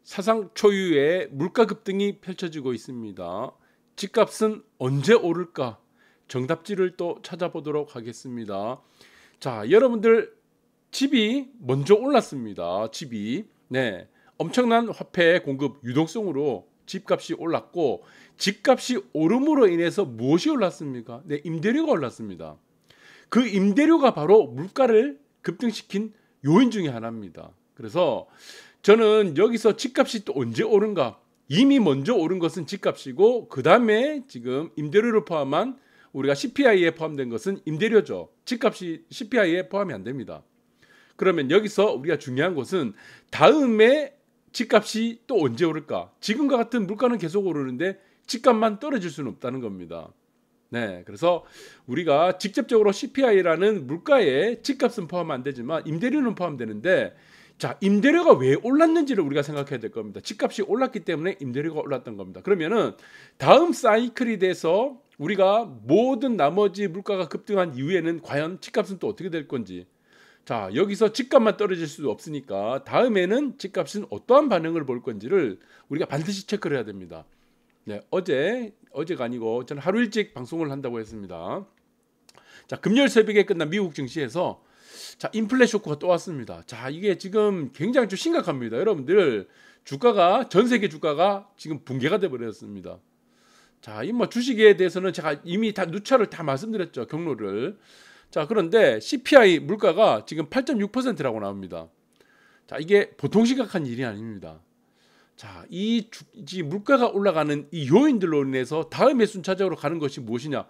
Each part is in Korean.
사상 초유의 물가 급등이 펼쳐지고 있습니다. 집값은 언제 오를까? 정답지를 또 찾아보도록 하겠습니다. 자, 여러분들 집이 먼저 올랐습니다. 집이 엄청난 화폐 공급 유동성으로 집값이 올랐고, 집값이 오름으로 인해서 무엇이 올랐습니까? 임대료가 올랐습니다. 그 임대료가 바로 물가를 급등시킨 요인 중에 하나입니다. 그래서 저는 여기서 집값이 또 언제 오른가? 이미 먼저 오른 것은 집값이고, 그 다음에 지금 임대료를 포함한 우리가 CPI에 포함된 것은 임대료죠. 집값이 CPI에 포함이 안 됩니다. 그러면 여기서 우리가 중요한 것은 다음에 집값이 또 언제 오를까? 지금과 같은 물가는 계속 오르는데 집값만 떨어질 수는 없다는 겁니다. 그래서 우리가 직접적으로 CPI라는 물가에 집값은 포함 안 되지만 임대료는 포함되는데, 자, 임대료가 왜 올랐는지를 우리가 생각해야 될 겁니다. 집값이 올랐기 때문에 임대료가 올랐던 겁니다. 그러면은 다음 사이클이 돼서 우리가 모든 나머지 물가가 급등한 이후에는 과연 집값은 또 어떻게 될 건지, 자, 여기서 집값만 떨어질 수도 없으니까 다음에는 집값은 어떠한 반응을 볼 건지를 우리가 반드시 체크를 해야 됩니다. 어제가 아니고 저는 하루 일찍 방송을 한다고 했습니다. 자, 금요일 새벽에 끝난 미국 증시에서 자, 인플레 쇼크가 또 왔습니다. 자, 이게 지금 굉장히 좀 심각합니다. 여러분들 주가가, 전 세계 주가가 지금 붕괴가 돼 버렸습니다. 자, 이 뭐 주식에 대해서는 제가 이미 다 누차를 다 말씀드렸죠. 경로를. 자, 그런데 CPI 물가가 지금 8.6%라고 나옵니다. 자, 이게 보통 심각한 일이 아닙니다. 자, 이 물가가 올라가는 이 요인들로 인해서 다음에 순차적으로 가는 것이 무엇이냐?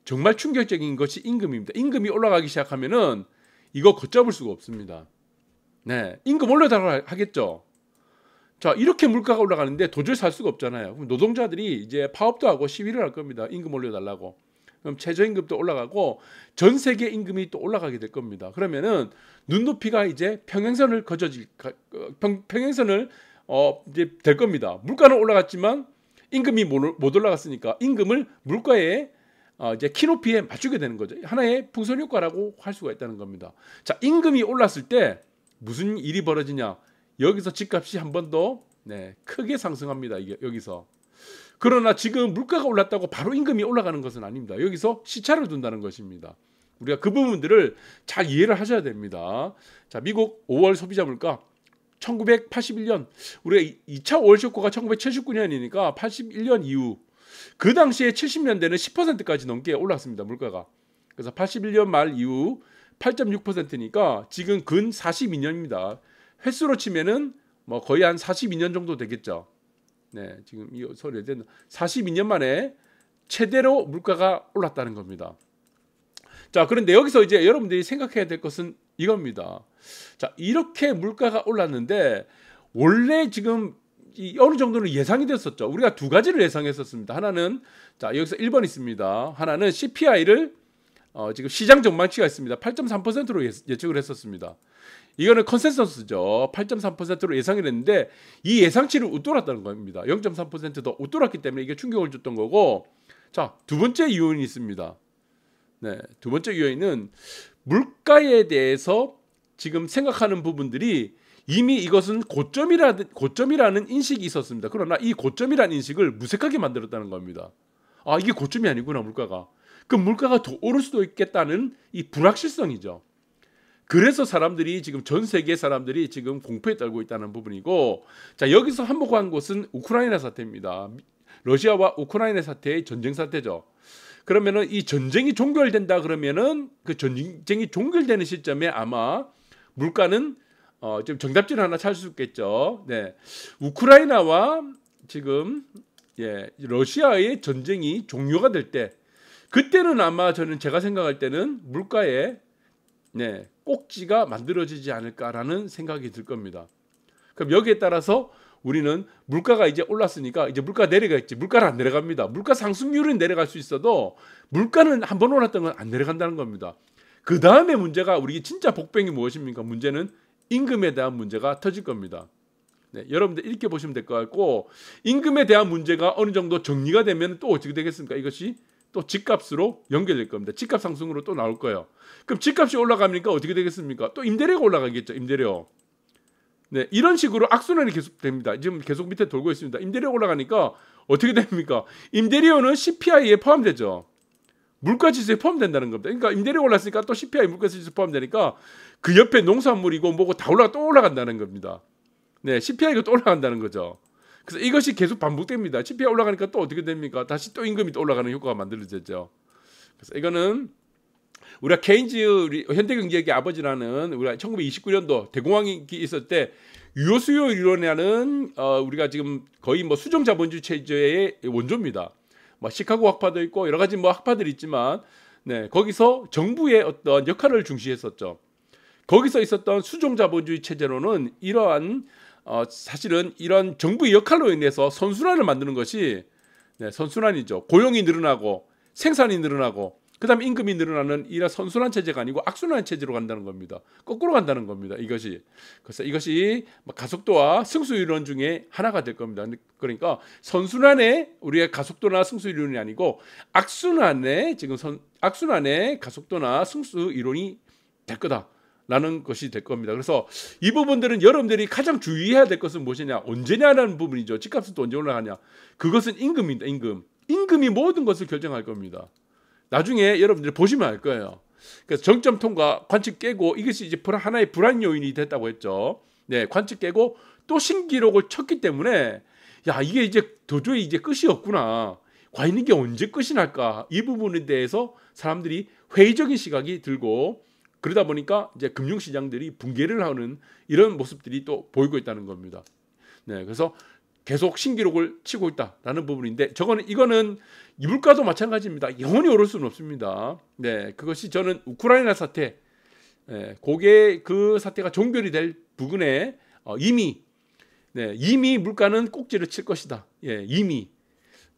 정말 충격적인 것이 임금입니다. 임금이 올라가기 시작하면은 이거 걷잡을 수가 없습니다. 임금 올려달라고 하겠죠. 자, 이렇게 물가가 올라가는데 도저히 살 수가 없잖아요. 그럼 노동자들이 이제 파업도 하고 시위를 할 겁니다. 임금 올려달라고. 그럼 최저임금도 올라가고 전 세계 임금이 또 올라가게 될 겁니다. 그러면은 눈높이가 이제 평행선을 이제 될 겁니다. 물가는 올라갔지만 임금이 못 올라갔으니까 임금을 물가에 이제 키높이에 맞추게 되는 거죠. 하나의 풍선 효과라고 할 수가 있다는 겁니다. 자, 임금이 올랐을 때 무슨 일이 벌어지냐? 여기서 집값이 한 번 더 크게 상승합니다. 이게 여기서. 그러나 지금 물가가 올랐다고 바로 임금이 올라가는 것은 아닙니다. 여기서 시차를 둔다는 것입니다. 우리가 그 부분들을 잘 이해를 하셔야 됩니다. 자, 미국 5월 소비자 물가 1981년, 우리가 2차 5월 쇼크가 1979년이니까 81년 이후 그 당시에 70년대는 10%까지 넘게 올랐습니다. 물가가. 그래서 81년 말 이후 8.6%니까 지금 근 42년입니다. 횟수로 치면은 뭐 거의 한 42년 정도 되겠죠. 지금 이 소리에 42년 만에 최대로 물가가 올랐다는 겁니다. 자, 그런데 여기서 이제 여러분들이 생각해야 될 것은 이겁니다. 자, 이렇게 물가가 올랐는데 원래 지금 어느 정도는 예상이 됐었죠. 우리가 두 가지를 예상했었습니다. 하나는, 자, 여기서 1번 있습니다. 하나는 CPI를 지금 시장 전망치가 있습니다. 8.3%로 예측을 했었습니다. 이거는 컨센서스죠. 8.3%로 예상을 했는데 이 예상치를 웃돌았다는 겁니다. 0.3% 더 웃돌았기 때문에 이게 충격을 줬던 거고, 자, 두 번째 요인이 있습니다. 두 번째 요인은 물가에 대해서 지금 생각하는 부분들이 이미 이것은 고점이라는 인식이 있었습니다. 그러나 이 고점이라는 인식을 무색하게 만들었다는 겁니다. 아, 이게 고점이 아니구나, 물가가. 그럼 물가가 더 오를 수도 있겠다는 이 불확실성이죠. 그래서 사람들이 지금 전 세계 사람들이 지금 공포에 떨고 있다는 부분이고, 자, 여기서 한몫한 것은 우크라이나 사태입니다. 러시아와 우크라이나 사태의 전쟁 사태죠. 그러면은 이 전쟁이 종결된다 그러면은 그 전쟁이 종결되는 시점에 아마 물가는 좀 정답지를 하나 찾을 수 있겠죠. 우크라이나와 지금 러시아의 전쟁이 종료가 될 때, 그때는 아마 제가 생각할 때는 물가에 꼭지가 만들어지지 않을까라는 생각이 들 겁니다. 그럼 여기에 따라서 우리는 물가가 이제 올랐으니까 이제 물가 내려가겠지. 물가는 안 내려갑니다. 물가 상승률은 내려갈 수 있어도 물가는 한 번 올랐던 건 안 내려간다는 겁니다. 그 다음에 문제가, 우리 진짜 복병이 무엇입니까? 문제는 임금에 대한 문제가 터질 겁니다. 여러분들 이렇게 보시면 될 것 같고, 임금에 대한 문제가 어느 정도 정리가 되면 또 어떻게 되겠습니까? 이것이 또 집값으로 연결될 겁니다. 집값 상승으로 또 나올 거예요. 그럼 집값이 올라가니까 어떻게 되겠습니까? 또 임대료가 올라가겠죠. 임대료. 네, 이런 식으로 악순환이 계속됩니다. 지금 계속 밑에 돌고 있습니다. 임대료가 올라가니까 어떻게 됩니까? 임대료는 CPI에 포함되죠. 물가지수에 포함된다는 겁니다. 그러니까 임대료가 올랐으니까 또 CPI 물가지수에 포함되니까 그 옆에 농산물이고 뭐고 다 또 올라간다는 겁니다. 네, CPI가 또 올라간다는 거죠. 그래서 이것이 계속 반복됩니다. CPI 올라가니까 또 어떻게 됩니까? 다시 또 임금이 또 올라가는 효과가 만들어지죠. 그래서 이거는 우리가 케인즈 현대경제의 아버지라는 우리가 1929년도 대공황이 있을 때 유효수요 이론이라는 우리가 지금 거의 뭐 수정자본주의 체제의 원조입니다. 뭐 시카고 학파도 있고 여러 가지 뭐 학파들이 있지만 네, 거기서 정부의 어떤 역할을 중시했었죠. 거기서 있었던 수정자본주의 체제로는 이러한 사실은 이런 정부의 역할로 인해서 선순환을 만드는 것이 네, 선순환이죠. 고용이 늘어나고 생산이 늘어나고 그다음에 임금이 늘어나는 이런 선순환 체제가 아니고 악순환 체제로 간다는 겁니다. 거꾸로 간다는 겁니다. 이것이. 그래서 이것이 가속도와 승수 이론 중에 하나가 될 겁니다. 그러니까 선순환의 우리의 가속도나 승수 이론이 아니고 악순환의 지금 악순환의 가속도나 승수 이론이 될 거다라는 것이 될 겁니다. 그래서 이 부분들은 여러분들이 가장 주의해야 될 것은 무엇이냐? 언제냐라는 부분이죠. 집값은 또 언제 올라가냐? 그것은 임금입니다. 임금이 모든 것을 결정할 겁니다. 나중에 여러분들이 보시면 알 거예요. 그래서 정점 통과 관측 깨고 이것이 이제 하나의 불안 요인이 됐다고 했죠. 네, 관측 깨고 또 신기록을 쳤기 때문에 야 이게 이제 도저히 이제 끝이 없구나. 과연 이게 언제 끝이 날까? 이 부분에 대해서 사람들이 회의적인 시각이 들고 그러다 보니까 이제 금융시장들이 붕괴를 하는 이런 모습들이 또 보이고 있다는 겁니다. 네, 그래서 계속 신기록을 치고 있다라는 부분인데 이거는 이 물가도 마찬가지입니다. 영원히 오를 수는 없습니다. 네, 그것이 저는 우크라이나 사태, 그 사태가 종결이 될 부근에 이미 물가는 꼭지를 칠 것이다. 예, 이미.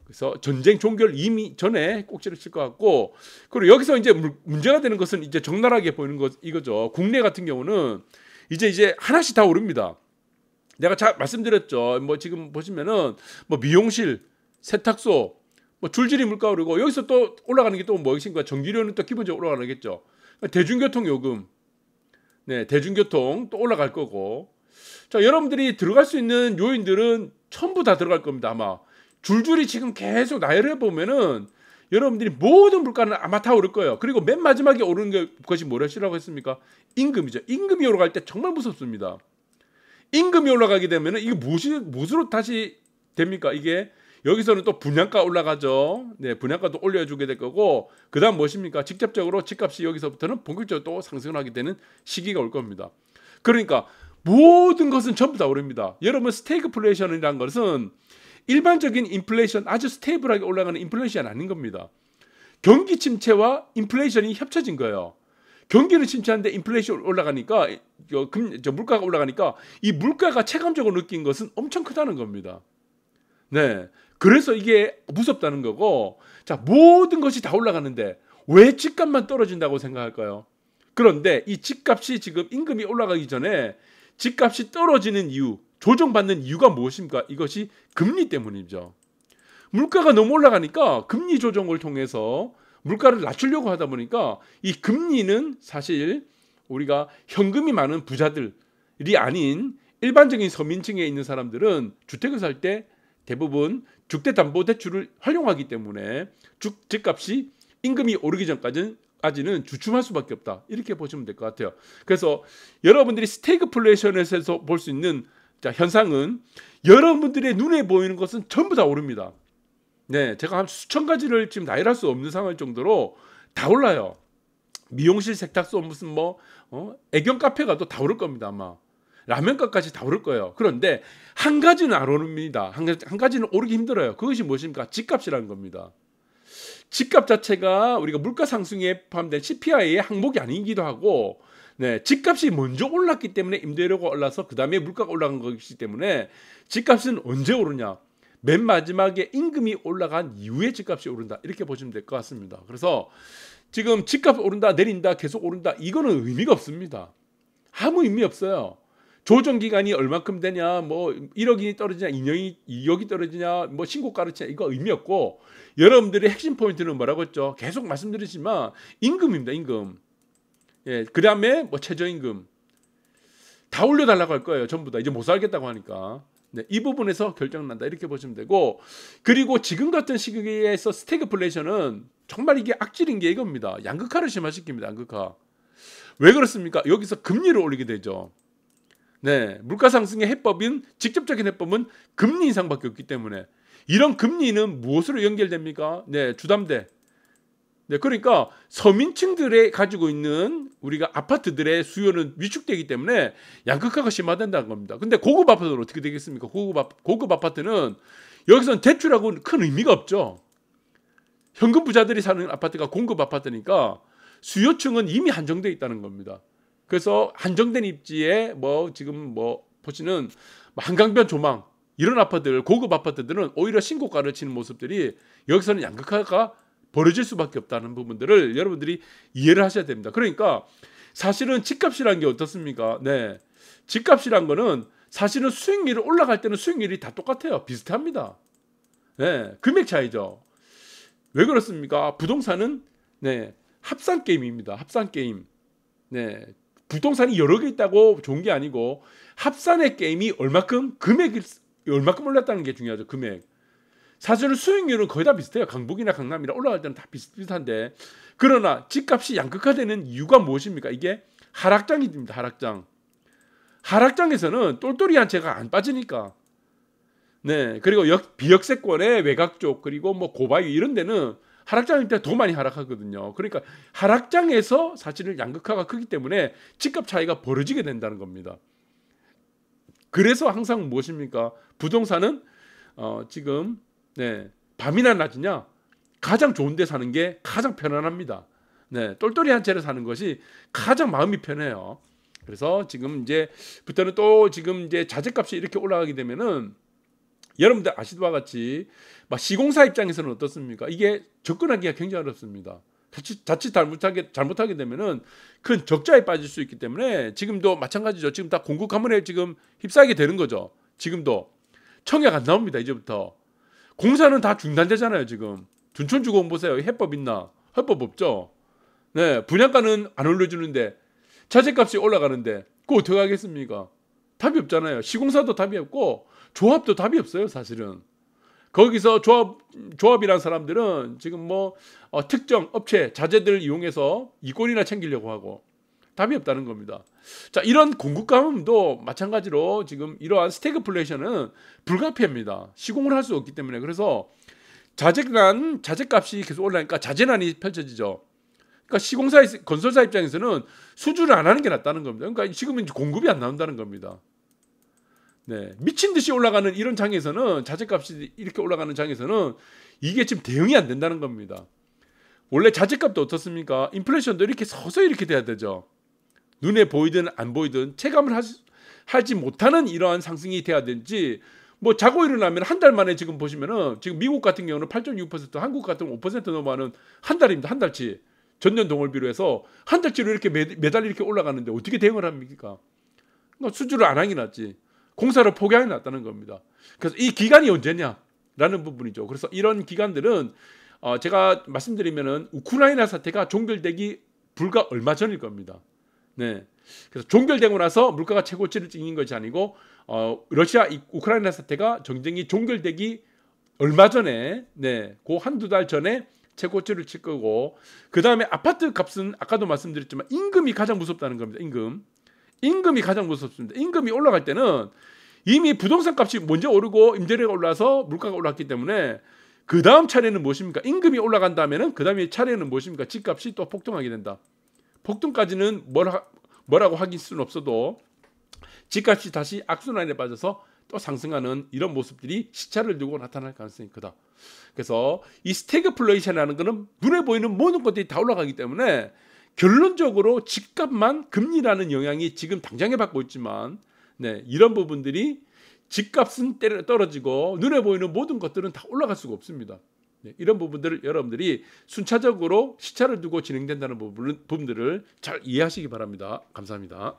그래서 전쟁 종결 이미 전에 꼭지를 칠 것 같고, 그리고 여기서 이제 문제가 되는 것은 이제 적나라하게 보이는 것 이거죠. 국내 같은 경우는 이제 하나씩 다 오릅니다. 내가 말씀드렸죠. 뭐 지금 보시면은 뭐 미용실, 세탁소, 뭐 줄줄이 물가 오르고 여기서 또 올라가는 게 또 무엇인가? 전기료는 또 기본적으로 올라가겠죠. 대중교통 요금, 네, 대중교통 또 올라갈 거고. 자, 여러분들이 들어갈 수 있는 요인들은 전부 다 들어갈 겁니다. 아마 줄줄이 지금 계속 나열해 보면은 여러분들이 모든 물가는 아마 다 오를 거예요. 그리고 맨 마지막에 오르는 것이 뭐라고 했습니까? 임금이죠. 임금이 올라갈 때 정말 무섭습니다. 임금이 올라가게 되면 이게 무엇으로 다시 됩니까? 이게 여기서는 또 분양가 올라가죠. 네, 분양가도 올려주게 될 거고, 그 다음 무엇입니까? 직접적으로 집값이 여기서부터는 본격적으로 또 상승을 하게 되는 시기가 올 겁니다. 그러니까 모든 것은 전부 다 오릅니다. 여러분 스태그플레이션이라는 것은 일반적인 인플레이션, 아주 스테이블하게 올라가는 인플레이션이 아닌 겁니다. 경기 침체와 인플레이션이 협쳐진 거예요. 경기는 침체하는데 인플레이션 올라가니까 물가가 올라가니까 이 물가가 체감적으로 느낀 것은 엄청 크다는 겁니다. 네, 그래서 이게 무섭다는 거고, 자 모든 것이 다 올라가는데 왜 집값만 떨어진다고 생각할까요? 그런데 이 집값이 지금 임금이 올라가기 전에 집값이 떨어지는 이유, 조정받는 이유가 무엇입니까? 이것이 금리 때문이죠. 물가가 너무 올라가니까 금리 조정을 통해서 물가를 낮추려고 하다 보니까 이 금리는 사실 우리가 현금이 많은 부자들이 아닌 일반적인 서민층에 있는 사람들은 주택을 살 때 대부분 주택담보대출을 활용하기 때문에 집값이 임금이 오르기 전까지는 주춤할 수밖에 없다. 이렇게 보시면 될 것 같아요. 그래서 여러분들이 스태그플레이션에서 볼 수 있는 현상은 여러분들의 눈에 보이는 것은 전부 다 오릅니다. 네, 제가 한 수천 가지를 지금 나열할 수 없는 상황일 정도로 다 올라요. 미용실, 세탁소, 무슨 애견 카페 가도 다 오를 겁니다. 아마 라면값까지 다 오를 거예요. 그런데 한 가지는 안 오릅니다. 한 가지는 오르기 힘들어요. 그것이 무엇입니까? 집값이라는 겁니다. 집값 자체가 우리가 물가 상승에 포함된 CPI의 항목이 아니기도 하고, 네, 집값이 먼저 올랐기 때문에 임대료가 올라서 그 다음에 물가가 올라간 것이기 때문에 집값은 언제 오르냐? 맨 마지막에 임금이 올라간 이후에 집값이 오른다. 이렇게 보시면 될 것 같습니다. 그래서 지금 집값 오른다, 내린다, 계속 오른다, 이거는 의미가 없습니다. 아무 의미 없어요. 조정 기간이 얼마큼 되냐, 뭐 1억이 떨어지냐, 2억이 떨어지냐, 뭐 신고가를 치냐, 이거 의미 없고, 여러분들의 핵심 포인트는 뭐라고 했죠? 계속 말씀드리지만 임금입니다. 임금. 예, 그다음에 뭐 최저임금. 다 올려달라고 할 거예요. 전부 다 이제 못 살겠다고 하니까. 네, 이 부분에서 결정난다 이렇게 보시면 되고, 그리고 지금 같은 시기에서 스태그플레이션은 정말 이게 악질인 게 이겁니다. 양극화를 심화시킵니다. 양극화. 왜 그렇습니까? 여기서 금리를 올리게 되죠. 네, 물가 상승의 해법인 직접적인 해법은 금리 인상밖에 없기 때문에, 이런 금리는 무엇으로 연결됩니까? 네, 주담대. 네, 그러니까 서민층들의 가지고 있는 우리가 아파트들의 수요는 위축되기 때문에 양극화가 심화된다는 겁니다. 근데 고급 아파트는 어떻게 되겠습니까? 고급 아파트는 여기서는 대출하고 큰 의미가 없죠. 현금 부자들이 사는 아파트가 공급 아파트니까 수요층은 이미 한정되어 있다는 겁니다. 그래서 한정된 입지에 지금 보시는 한강변 조망 이런 아파트들, 고급 아파트들은 오히려 신고가를 치는 모습들이 여기서는 양극화가 벌어질 수밖에 없다는 부분들을 여러분들이 이해를 하셔야 됩니다. 그러니까 사실은 집값이라는 게 어떻습니까? 네, 집값이란 거는 사실은 수익률이 올라갈 때는 수익률이 다 똑같아요. 비슷합니다. 네, 금액 차이죠. 왜 그렇습니까? 부동산은 네, 합산 게임입니다. 합산 게임. 네, 부동산이 여러 개 있다고 좋은 게 아니고 합산의 게임이 얼마큼 금액이 얼마큼 올랐다는 게 중요하죠. 금액. 사실은 수익률은 거의 다 비슷해요. 강북이나 강남이나 올라갈 때는 다 비슷비슷한데, 그러나 집값이 양극화되는 이유가 무엇입니까? 이게 하락장입니다. 하락장. 하락장에서는 똘똘이 한 채가 안 빠지니까. 네, 그리고 비역세권의 외곽 쪽 그리고 고바위 이런 데는 하락장일 때 더 많이 하락하거든요. 그러니까 하락장에서 사실은 양극화가 크기 때문에 집값 차이가 벌어지게 된다는 겁니다. 그래서 항상 무엇입니까? 부동산은 지금 네, 밤이나 낮이냐 가장 좋은 데 사는 게 가장 편안합니다. 네, 똘똘이 한 채를 사는 것이 가장 마음이 편해요. 그래서 지금 이제부터는 또 지금 이제 자재값이 이렇게 올라가게 되면은 여러분들 아시는 바와 같이 시공사 입장에서는 어떻습니까? 이게 접근하기가 굉장히 어렵습니다. 자칫 잘못하게 되면은 큰 적자에 빠질 수 있기 때문에 지금도 마찬가지죠. 지금 다 공급 가문에 지금 휩싸이게 되는 거죠. 지금도 청약 안 나옵니다. 이제부터 공사는 다 중단되잖아요. 지금 둔촌주공 보세요. 해법 있나? 해법 없죠. 네, 분양가는 안 올려주는데 자재값이 올라가는데 그거 어떻게 하겠습니까? 답이 없잖아요. 시공사도 답이 없고 조합도 답이 없어요. 사실은 거기서 조합이란 사람들은 지금 특정 업체 자재들 이용해서 이권이나 챙기려고 하고 답이 없다는 겁니다. 자, 이런 공급 가뭄도 마찬가지로 지금 이러한 스태그플레이션은 불가피합니다. 시공을 할 수 없기 때문에. 그래서 자재값이 계속 올라가니까 자재난이 펼쳐지죠. 그러니까 건설사 입장에서는 수주를 안 하는 게 낫다는 겁니다. 그러니까 지금은 공급이 안 나온다는 겁니다. 네, 미친 듯이 올라가는 이런 장에서는 자재값이 이렇게 올라가는 장에서는 이게 지금 대응이 안 된다는 겁니다. 원래 자재값도 어떻습니까? 인플레이션도 이렇게 서서히 이렇게 돼야 되죠. 눈에 보이든 안 보이든 체감을 하지 못하는 이러한 상승이 돼야 되지. 자고 일어나면 한 달 만에 지금 보시면은 지금 미국 같은 경우는 8.6%, 한국 같은 경우는 5% 넘어가는 한 달입니다. 한 달치. 전년 동월비로 해서 한 달치로 이렇게 매달 이렇게 올라가는데 어떻게 대응을 합니까? 수주를 안 하는 게 낫지. 공사를 포기하는 게 낫다는 겁니다. 그래서 이 기간이 언제냐라는 부분이죠. 그래서 이런 기간들은 제가 말씀드리면은 우크라이나 사태가 종결되기 불과 얼마 전일 겁니다. 네. 그래서 종결되고 나서 물가가 최고치를 찍는 것이 아니고 러시아 우크라이나 사태가 전쟁이 종결되기 얼마 전에 그 한두 달 전에 최고치를 칠 거고, 그 다음에 아파트 값은 아까도 말씀드렸지만 임금이 가장 무섭다는 겁니다. 임금이 가장 무섭습니다. 임금이 올라갈 때는 이미 부동산 값이 먼저 오르고 임대료가 올라서 물가가 올랐기 때문에 그 다음 차례는 무엇입니까? 임금이 올라간다면은 그 다음에 차례는 무엇입니까? 집값이 또 폭등하게 된다. 폭등까지는 뭐라고 하길 수는 없어도 집값이 다시 악순환에 빠져서 또 상승하는 이런 모습들이 시차를 두고 나타날 가능성이 크다. 그래서 이 스태그플레이션이라는 것은 눈에 보이는 모든 것들이 다 올라가기 때문에 결론적으로 집값만 금리라는 영향이 지금 당장에 받고 있지만 이런 부분들이 집값은 떨어지고 눈에 보이는 모든 것들은 다 올라갈 수가 없습니다. 이런 부분들을 여러분들이 순차적으로 시차를 두고 진행된다는 부분들을 잘 이해하시기 바랍니다. 감사합니다.